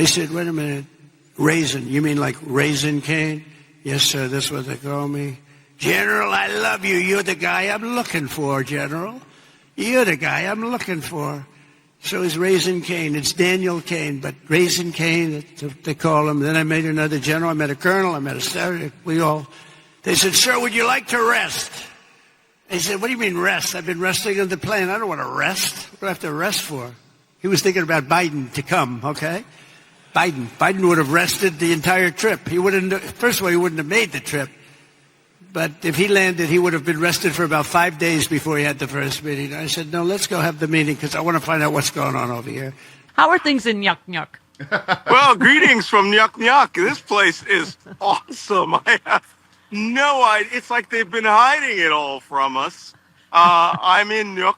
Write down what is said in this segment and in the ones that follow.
They said, wait a minute, Raisin, you mean like Raisin Cane? Yes, sir, that's what they call me. General, I love you. You're the guy I'm looking for, General. You're the guy I'm looking for. So is Raisin Cane. It's Daniel Kane, but Raisin Cane, that's what they call him. Then I met another general. I met a colonel. I met a sergeant. They said, sir, would you like to rest? I said, what do you mean rest? I've been resting on the plane. I don't want to rest. What do I have to rest for? He was thinking about Biden to come, okay? Biden would have rested the entire trip. First of all, he wouldn't have made the trip. But if he landed, he would have been rested for about 5 days before he had the first meeting. I said, no, let's go have the meeting because I want to find out what's going on over here. How are things in Nyuk Nyuk? Well, greetings from Nyuk Nyuk. This place is awesome. I have no idea. It's like they've been hiding it all from us. I'm in Nuuk,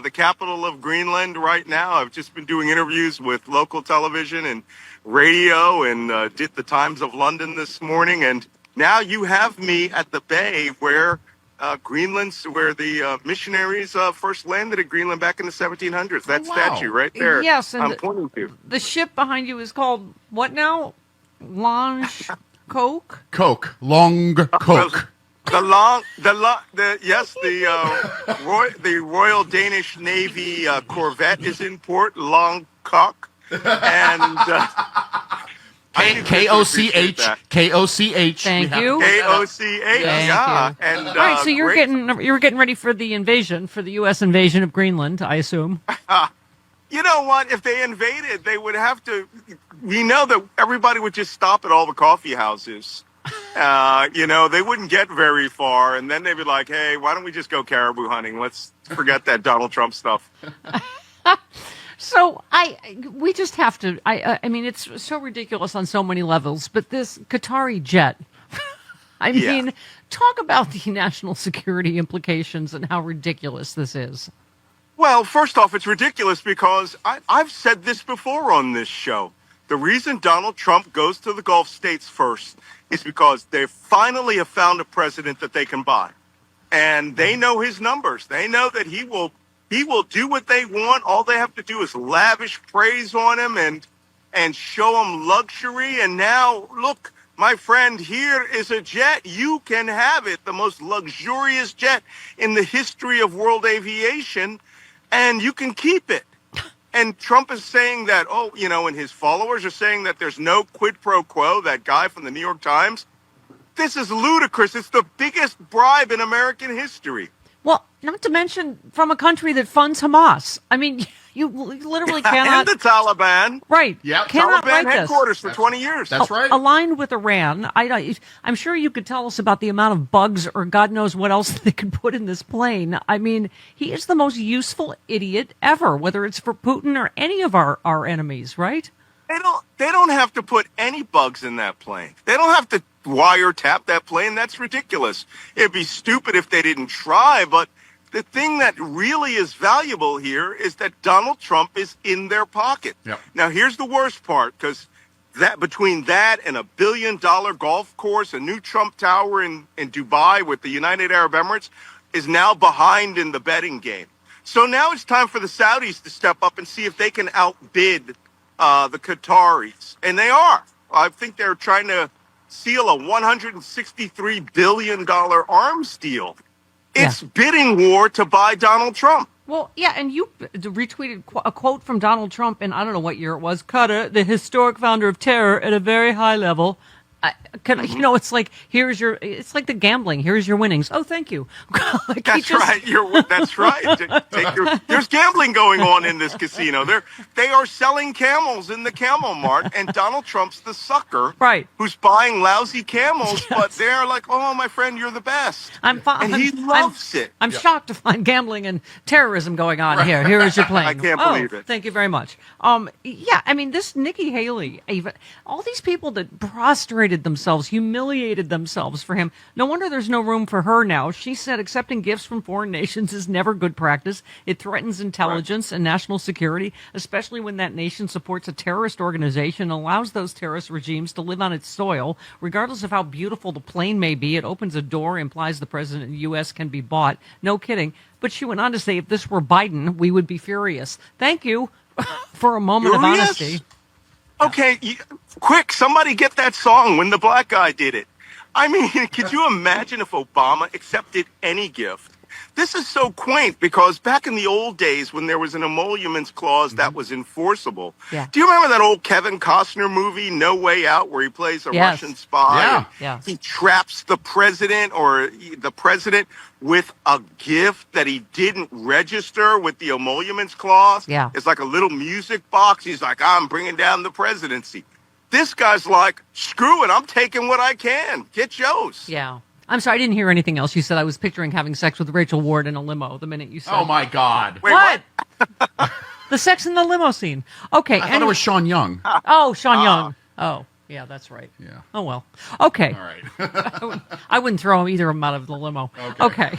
the capital of Greenland right now. I've just been doing interviews with local television and radio and did the Times of London this morning. And now you have me at the bay where where the missionaries first landed at Greenland back in the 1700s. That statue right there. Yes, and I'm pointing to. The ship behind you is called what now? Lange Coke? Coke. Long Coke. The Royal Danish Navy corvette is in port, Long Cock, and K-O-C-H. K-O-C-H. Thank you. K-O-C-H. Yeah. And all right, so you're getting ready for the invasion, for the U.S. invasion of Greenland, I assume. You know what? If they invaded, they would have to. We know that everybody would just stop at all the coffee houses. They wouldn't get very far, and then they'd be like, "Hey, why don't we just go caribou hunting? Let's forget that Donald Trump stuff." So we just have to. I mean, it's so ridiculous on so many levels. But this Qatari jet, I mean, talk about the national security implications and how ridiculous this is. Well, first off, it's ridiculous because I've said this before on this show. The reason Donald Trump goes to the Gulf states first is because they finally have found a president that they can buy. And they know his numbers. They know that he will do what they want. All they have to do is lavish praise on him and show him luxury. And now, look, my friend, here is a jet. You can have it, the most luxurious jet in the history of world aviation, and you can keep it. And Trump is saying that, and his followers are saying that there's no quid pro quo, that guy from the New York Times. This is ludicrous. It's the biggest bribe in American history. Well, not to mention from a country that funds Hamas. I mean, you literally cannot. And the Taliban. Right. Yeah. Taliban headquarters for 20 years. That's right. Aligned with Iran. I'm sure you could tell us about the amount of bugs or God knows what else they could put in this plane. I mean, he is the most useful idiot ever, whether it's for Putin or any of our enemies, right? They don't have to put any bugs in that plane. They don't have to wiretap that plane. That's ridiculous. It'd be stupid if they didn't try, but the thing that really is valuable here is that Donald Trump is in their pocket. Yep. Now, here's the worst part, because between that and $1 billion golf course, a new Trump Tower in Dubai with the United Arab Emirates is now behind in the betting game. So now it's time for the Saudis to step up and see if they can outbid the Qataris. And they are. I think they're trying to seal a $163 billion arms deal. It's bidding war to buy Donald Trump. Well, yeah, and you retweeted a quote from Donald Trump in, I don't know what year it was, Qatar, the historic founder of terror at a very high level. It's like, it's like the gambling. Here's your winnings. Oh, thank you. That's right. That's right. There's gambling going on in this casino. They are selling camels in the Camel Mart, and Donald Trump's the sucker, right? Who's buying lousy camels, but they're like, "Oh, my friend, you're the best." And he loves it. I'm shocked to find gambling and terrorism going on here. Here is your plane. I can't believe it. Thank you very much. I mean, this Nikki Haley, even all these people that prostrated themselves, humiliated themselves for him. No wonder there's no room for her now. She said accepting gifts from foreign nations is never good practice. It threatens intelligence and national security, especially when that nation supports a terrorist organization and allows those terrorist regimes to live on its soil. Regardless of how beautiful the plane may be, it opens a door, implies the president of the U.S. can be bought. No kidding. But she went on to say, if this were Biden, we would be furious. Thank you for a moment of honesty. Okay, quick, somebody get that song when the black guy did it. I mean, could you imagine if Obama accepted any gift? This is so quaint because back in the old days when there was an emoluments clause that was enforceable, Yeah. do you remember that old Kevin Costner movie, No Way Out, where he plays a Yes. Russian spy? Yeah. and Yeah. He traps the president with a gift that he didn't register with the emoluments clause. Yeah. It's like a little music box. He's like, I'm bringing down the presidency. This guy's like, screw it, I'm taking what I can. Get yours. Yeah. I'm sorry, I didn't hear anything else you said. I was picturing having sex with Rachel Ward in a limo the minute you said. Oh my God. Wait, What? The sex in the limo scene. Okay. I thought it was Sean Young. Oh, Sean Young. Oh, yeah, that's right. Yeah. Oh, well. Okay. All right. I wouldn't throw either of them out of the limo. Okay.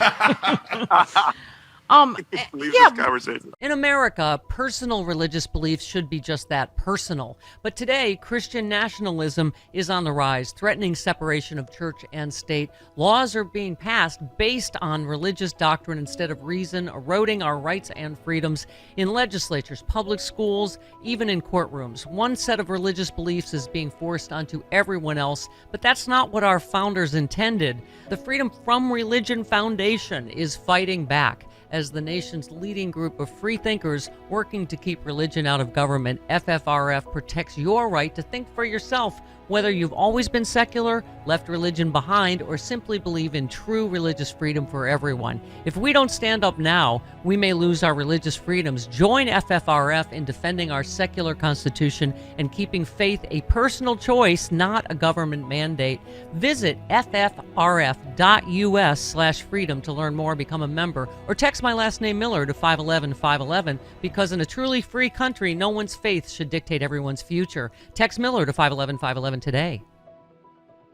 Leave Yeah. this conversation. In America, personal religious beliefs should be just that, personal. But today, Christian nationalism is on the rise, threatening separation of church and state. Laws are being passed based on religious doctrine instead of reason, eroding our rights and freedoms in legislatures, public schools, even in courtrooms. One set of religious beliefs is being forced onto everyone else, but that's not what our founders intended. The Freedom from Religion Foundation is fighting back. As the nation's leading group of free thinkers working to keep religion out of government, FFRF protects your right to think for yourself, whether you've always been secular, left religion behind, or simply believe in true religious freedom for everyone. If we don't stand up now, we may lose our religious freedoms. Join FFRF in defending our secular constitution and keeping faith a personal choice, not a government mandate. Visit ffrf.us/freedom to learn more, become a member, or text my last name Miller to 511-511, because in a truly free country, no one's faith should dictate everyone's future. Text Miller to 511-511 today.